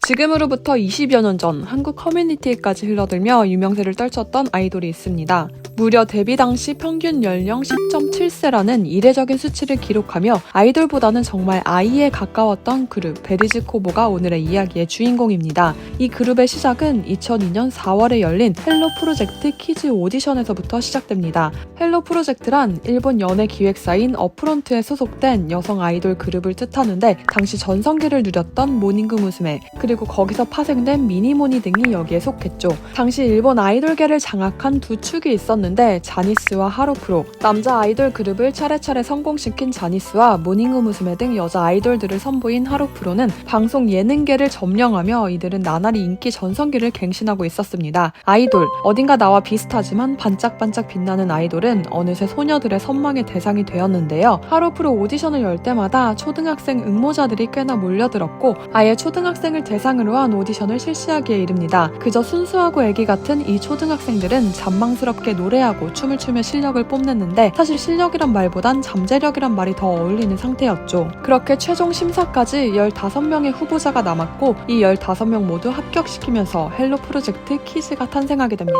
지금으로부터 20여 년 전 한국 커뮤니티에까지 흘러들며 유명세를 떨쳤던 아이돌이 있습니다. 무려 데뷔 당시 평균 연령 10.7세라는 이례적인 수치를 기록하며 아이돌보다는 정말 아이에 가까웠던 그룹 베리즈코보가 오늘의 이야기의 주인공입니다. 이 그룹의 시작은 2002년 4월에 열린 헬로 프로젝트 키즈 오디션에서부터 시작됩니다. 헬로 프로젝트란 일본 연예 기획사인 어프론트에 소속된 여성 아이돌 그룹을 뜻하는데 당시 전성기를 누렸던 모닝구 무스메 그리고 거기서 파생된 미니모니 등이 여기에 속했죠. 당시 일본 아이돌계를 장악한 두 축이 있었는데 자니스와 하로프로, 남자 아이돌 그룹을 차례차례 성공시킨 자니스와 모닝구 무스메 등 여자 아이돌들을 선보인 하로프로는 방송 예능계를 점령하며 이들은 나날이 인기 전성기를 갱신하고 있었습니다. 아이돌, 어딘가 나와 비슷하지만 반짝반짝 빛나는 아이돌은 어느새 소녀들의 선망의 대상이 되었는데요. 하로프로 오디션을 열 때마다 초등학생 응모자들이 꽤나 몰려들었고 아예 초등학생을 대상으로 한 오디션을 실시하기에 이릅니다. 그저 순수하고 애기 같은 이 초등학생들은 잔망스럽게 노래하고 춤을 추며 실력을 뽐냈는데 사실 실력이란 말보단 잠재력이란 말이 더 어울리는 상태였죠. 그렇게 최종 심사까지 15명의 후보자가 남았고 이 15명 모두 합격시키면서 헬로 프로젝트 키즈가 탄생하게 됩니다.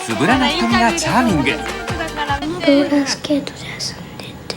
つぶらな瞳がチャーミング。ローラースケートで遊んでて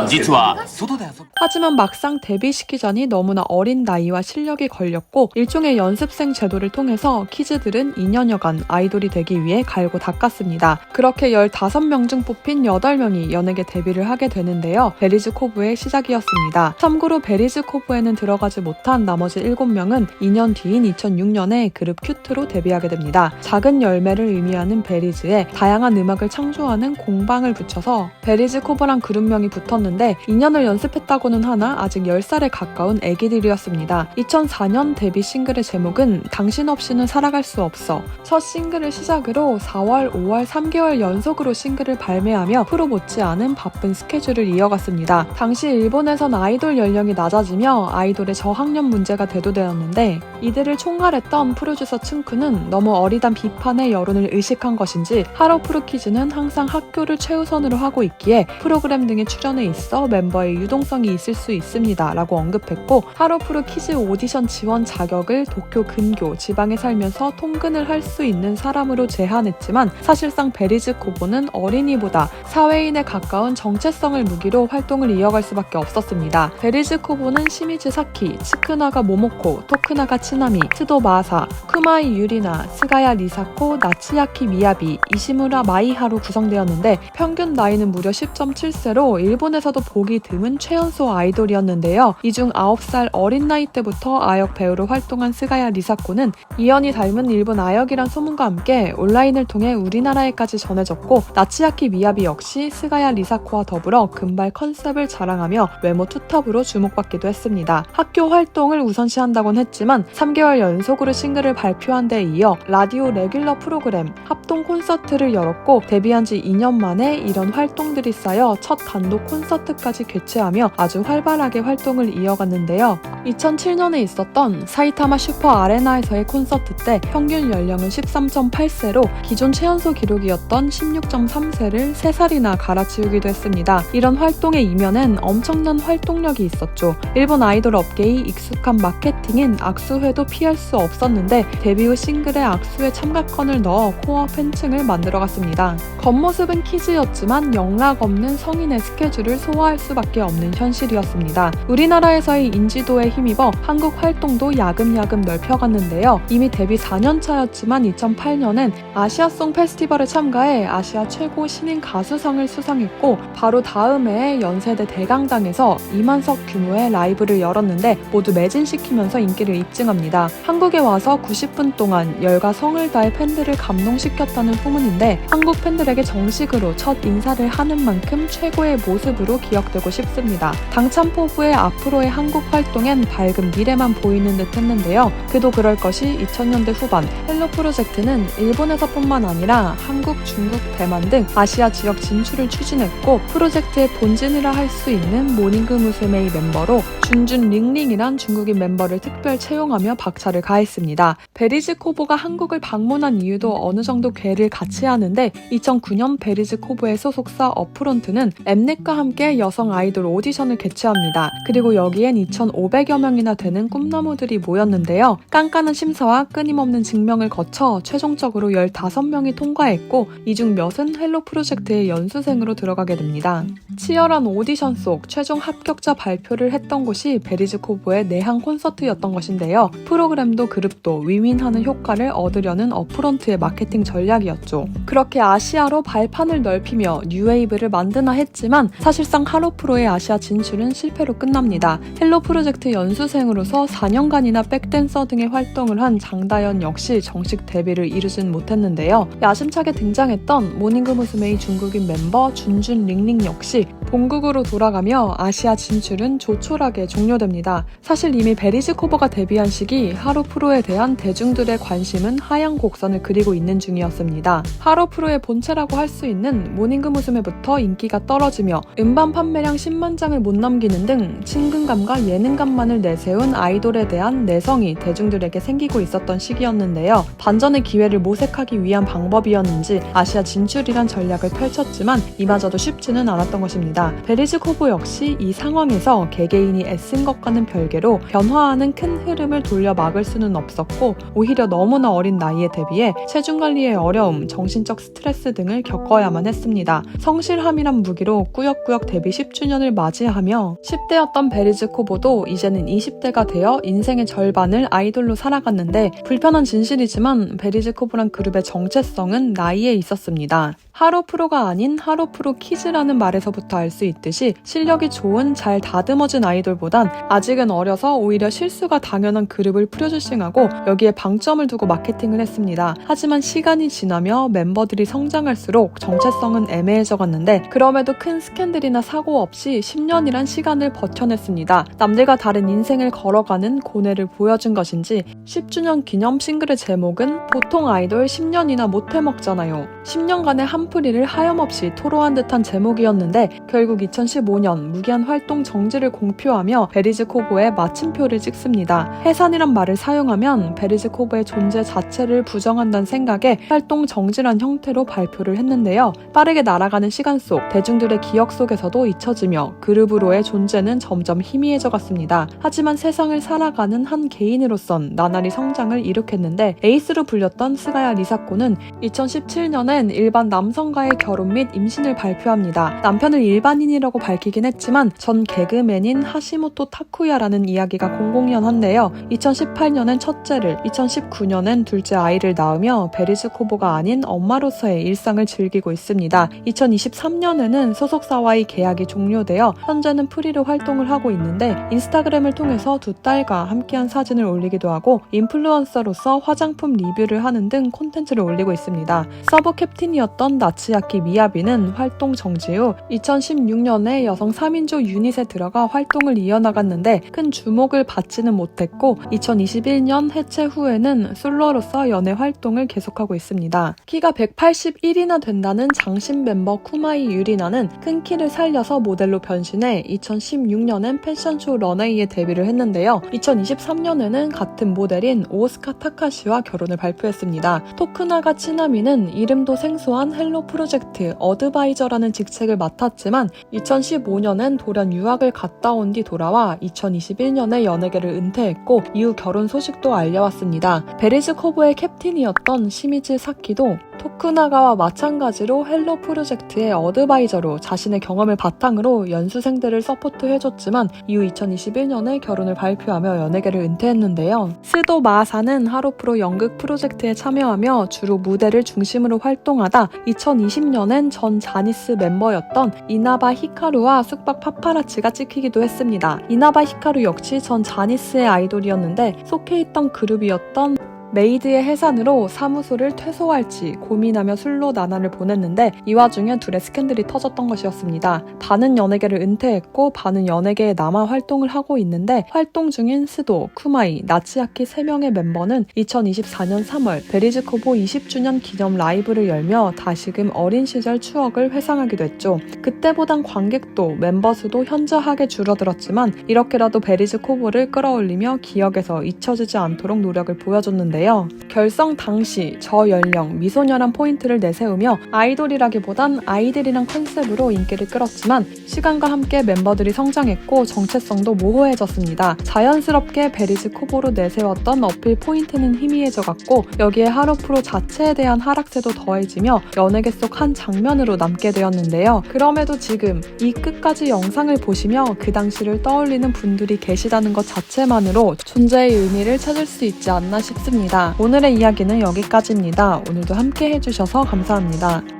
実は外で遊ぶ 하지만 막상 데뷔시키자니 너무나 어린 나이와 실력이 걸렸고 일종의 연습생 제도를 통해서 키즈들은 2년여간 아이돌이 되기 위해 갈고 닦았습니다. 그렇게 15명 중 뽑힌 8명이 연예계 데뷔를 하게 되는데요. 베리즈코브의 시작이었습니다. 참고로 베리즈코브에는 들어가지 못한 나머지 7명은 2년 뒤인 2006년에 그룹 큐트로 데뷔하게 됩니다. 작은 열매를 의미하는 베리즈에 다양한 음악을 창조하는 공방을 붙여서 베리즈코브란 그룹명이 붙었는데 2년을 연습했다고는 하나 아직 10살에 가까운 애기들이었습니다. 2004년 데뷔 싱글의 제목은 당신 없이는 살아갈 수 없어. 첫 싱글을 시작으로 4월, 5월 3개월 연속으로 싱글을 발매하며 프로 못지않은 바쁜 스케줄을 이어갔습니다. 당시 일본에선 아이돌 연령이 낮아지며 아이돌의 저학년 문제가 대두되었는데 이들을 총괄했던 프로듀서 층쿠는 너무 어리단 비판의 여론을 의식한 것인지 하로프로 키즈는 항상 학교를 최우선으로 하고 있기에 프로그램 등에 출연해 있어 멤버의 유동성이 있을 수 있습니다 라고 언급했고 하로프로 키즈 오디션 지원 자격을 도쿄 근교 지방에 살면서 통근을 할 수 있는 사람으로 제한했지만 사실상 베리즈코보는 어린이보다 사회인에 가까운 정체성을 무기로 활동을 이어갈 수밖에 없었습니다. 베리즈코보는 시미즈 사키, 츠크나가 모모코, 토크나가 치나미, 스도 마사, 쿠마이 유리나, 스가야 리사코, 나치야키 미야비, 이시무라 마이하로 구성되었는데 평균 나이는 무려 10.7세로 일본에서도 보기 드문 최연소 아이돌이었는데요. 이 중 9살 어린 나이 때부터 아역 배우로 활동한 스가야 리사코는 이연이 닮은 일본 아역이란 소문과 함께 온라인을 통해 우리나라에까지 전해졌고 나치야키 미야비 역시 스가야 리사코와 더불어 금발 컨셉을 자랑하며 외모 투탑으로 주목받기도 했습니다. 학교 활동을 우선시한다곤 했지만 3개월 연속으로 싱글을 발표한 데 이어 라디오 레귤러 프로그램, 합동 콘서트를 열었고 데뷔한 지 2년 만에 이런 활동들이 쌓여 첫 단독 콘서트까지 개최하며 아주 활발하게 활동을 이어갔는데요. 2007년에 있었던 사이타마 슈퍼 아레나에서의 콘서트 때 평균 연령은 13.8세로 기존 최연소 기록이었던 16.3세를 3살이나 갈아치우기도 했습니다. 이런 활동의 이면엔 엄청난 활동력이 있었죠. 일본 아이돌 업계의 익숙한 마케팅인 악수회도 피할 수 없었는데 데뷔 후 싱글에 악수회 참가권을 넣어 코어 팬층을 만들어갔습니다. 겉모습은 키즈였지만 영락 없는 성인의 스케줄을 소화할 수밖에 없는 현실이었습니다. 우리나라에서의 인지도에 힘입어 한국 활동도 야금야금 넓혀갔는데요. 이미 데뷔 4년차였지만 2008년엔 아시아송 페스티벌에 참가해 아시아 최고 신인 가수상을 수상했고 바로 다음 해에 연세대 대강당에서 2만석 규모의 라이브를 열었는데 모두 매진시키면서 인기를 입증합니다. 한국에 와서 90분 동안 열과 성을 다해 팬들을 감동시켰다는 소문인데 한국 팬들에게 정식으로 첫 인사를 하는 만큼 최고의 모습으로 기억되고 싶습니다. 당찬 포부의 앞으로의 한국 활동엔 밝은 미래만 보이는 듯 했는데요. 그도 그럴 것이 2000년대 후반 헬로 프로젝트는 일본에서뿐만 아니라 한국, 중국, 대만 등 아시아 지역 진출을 추진했고 프로젝트의 본진이라 할 수 있는 모닝구 무스메이 멤버로 준준 링링이란 중국인 멤버를 특별 채용하며 박차를 가했습니다. 베리즈코보가 한국을 방문한 이유도 어느 정도 궤를 같이 하는데 2009년 베리즈코보의 소속사 어프론트는 엠넷과 함께 여성 아이돌 오디션을 개최합니다. 그리고 여기엔 2,500여 명이나 되는 꿈나무들이 모였는데요. 깐깐한 심사와 끊임없는 증명을 거쳐 최종적으로 15명이 통과했고 이 중 몇은 헬로 프로젝트의 연수생으로 들어가게 됩니다. 치열한 오디션 속 최종 합격자 발표를 했던 곳이 베리즈코브의 내한 콘서트였던 것인데요. 프로그램도 그룹도 윈윈하는 효과를 얻으려는 어프론트의 마케팅 전략이었죠. 그렇게 아시아로 발판을 넓히며 뉴웨이브를 만드나 했지만 사실상 하로프로의 아시아 진출은 실패로 끝납니다. 헬로 프로젝트 연수생으로서 4년간이나 백댄서 등의 활동을 한 장다연 역시 정식 데뷔를 이루진 못했는데요. 야심차게 등장했던 모닝그 무스메이 중국인 멤버 준준 링링 역시 본국으로 돌아가며 아시아 진출은 조촐하게 종료됩니다. 사실 이미 베리즈코버가 데뷔한 시기 하로프로에 대한 대중들의 관심은 하향 곡선을 그리고 있는 중이었습니다. 하로프로의 본체라고 할 수 있는 모닝그 무스메부터 인기가 떨어지며 음반 판매량 10만 장을 못 넘기는 등 친근감과 예능감만을 내세운 아이돌에 대한 내성이 대중들에게 생기고 있었던 시기였는데요. 반전의 기회를 모색하기 위한 방법이었는지 아시아 진출이란 전략을 펼쳤지만 이마저도 쉽지는 않았던 것입니다. 베리즈코브 역시 이 상황에서 개개인이 애쓴 것과는 별개로 변화하는 큰 흐름을 돌려 막을 수는 없었고 오히려 너무나 어린 나이에 데뷔해 체중관리의 어려움, 정신적 스트레스 등을 겪어야만 했습니다. 성실함이란 무기로 꾸역꾸역 데뷔 10주년을 맞이하며 10대였던 베리즈코브도 이제는 20대가 되어 인생의 절반을 아이돌로 살아갔는데 불편한 진실이지만 베리즈코브란 그룹의 정체성은 나이에 있었습니다. 하로프로가 아닌 하로프로 키즈라는 말에서부터 알 수 있듯이 실력이 좋은 잘 다듬어진 아이돌보단 아직은 어려서 오히려 실수가 당연한 그룹을 프로듀싱하고 여기에 방점을 두고 마케팅을 했습니다. 하지만 시간이 지나며 멤버들이 성장할수록 정체성은 애매해져 갔는데 그럼에도 큰 스캔들이나 사고 없이 10년이란 시간을 버텨냈습니다. 남들과 다른 인생을 걸어가는 고뇌를 보여준 것인지 10주년 기념 싱글의 제목은 보통 아이돌 10년이나 못해 먹잖아요. 10년간의 한풀이를 하염없이 토로한 듯한 제목이었는데 결국 2015년 무기한 활동 정지를 공표하며 베리즈코브의 마침표를 찍습니다. 해산이란 말을 사용하면 베리즈코브의 존재 자체를 부정한다는 생각에 활동 정지란 형태로 발표를 했는데요. 빠르게 날아가는 시간 속 대중들의 기억 속에서도 잊혀지며 그룹으로의 존재는 점점 희미해져 갔습니다. 하지만 세상을 살아가는 한 개인으로선 나날이 성장을 이룩했는데 에이스로 불렸던 스가야 리사코는 2017년엔 일반 남성과의 결혼 및 임신을 발표합니다. 남편을 일반인이라고 밝히긴 했지만 전 개그맨인 하시모토 타쿠야라는 이야기가 공공연한데요. 2018년엔 첫째를, 2019년엔 둘째 아이를 낳으며 베리즈코브가 아닌 엄마로서의 일상을 즐기고 있습니다. 2023년에는 소속사와의 계약이 종료되어 현재는 프리로 활동을 하고 있는데 인스타그램을 통해서 두 딸과 함께한 사진을 올리기도 하고 인플루언서로서 화장품 리뷰를 하는 등 콘텐츠를 올리고 있습니다. 서브 캡틴이었던 나츠야키 미야비는 활동 정지 후 2016년에 여성 3인조 유닛에 들어가 활동을 이어나갔는데 큰 주목을 받지는 못했고 2021년 해체 후에는 솔로로서 연애 활동을 계속하고 있습니다. 키가 181이나 된다는 장신 멤버 쿠마이 유리나는 큰 키를 살려서 모델로 변신해 2016년엔 패션쇼 런웨이에 데뷔를 했는데요. 2023년에는 같은 모델인 오스카 타카시와 결혼을 발표했습니다. 토쿠나가 치나미는 이름도 생소한 헬로 프로젝트 어드바이저라는 직책을 맡았지만 2015년엔 돌연 유학을 갔다 온 뒤 돌아와 2021년에 연예계를 은퇴했고 이후 결혼 소식도 알려왔습니다. 베리즈코브의 캡틴이었던 시미즈 사키도 토쿠나가와 마찬가지로 헬로 프로젝트의 어드바이저로 자신의 경험을 바탕으로 연수생들을 서포트해줬지만 이후 2021년에 결혼을 발표하며 연예계를 은퇴했는데요. 스도 마사는 하로프로 연극 프로젝트에 참여하며 주로 무대를 중심으로 활동하다 2020년엔 전 자니스 멤버였던 이나바 히카루와 숙박 파파라치가 찍히기도 했습니다. 이나바 히카루 역시 전 자니스의 아이돌이었는데 속해 있던 그룹이었던 메이드의 해산으로 사무소를 퇴소할지 고민하며 술로 나날을 보냈는데 이 와중에 둘의 스캔들이 터졌던 것이었습니다. 반은 연예계를 은퇴했고 반은 연예계에 남아 활동을 하고 있는데 활동 중인 스도, 쿠마이, 나츠야키 3명의 멤버는 2024년 3월 베리즈코브 20주년 기념 라이브를 열며 다시금 어린 시절 추억을 회상하기도 했죠. 그때보단 관객도 멤버 수도 현저하게 줄어들었지만 이렇게라도 베리즈코브를 끌어올리며 기억에서 잊혀지지 않도록 노력을 보여줬는데요. 있었는데요. 결성 당시 저연령 미소녀란 포인트를 내세우며 아이돌이라기보단 아이들이란 컨셉으로 인기를 끌었지만 시간과 함께 멤버들이 성장했고 정체성도 모호해졌습니다. 자연스럽게 베리즈 코보로 내세웠던 어필 포인트는 희미해져갔고 여기에 하루프로 자체에 대한 하락세도 더해지며 연예계 속 한 장면으로 남게 되었는데요. 그럼에도 지금 이 끝까지 영상을 보시며 그 당시를 떠올리는 분들이 계시다는 것 자체만으로 존재의 의미를 찾을 수 있지 않나 싶습니다. 오늘의 이야기는 여기까지입니다. 오늘도 함께 해주셔서 감사합니다.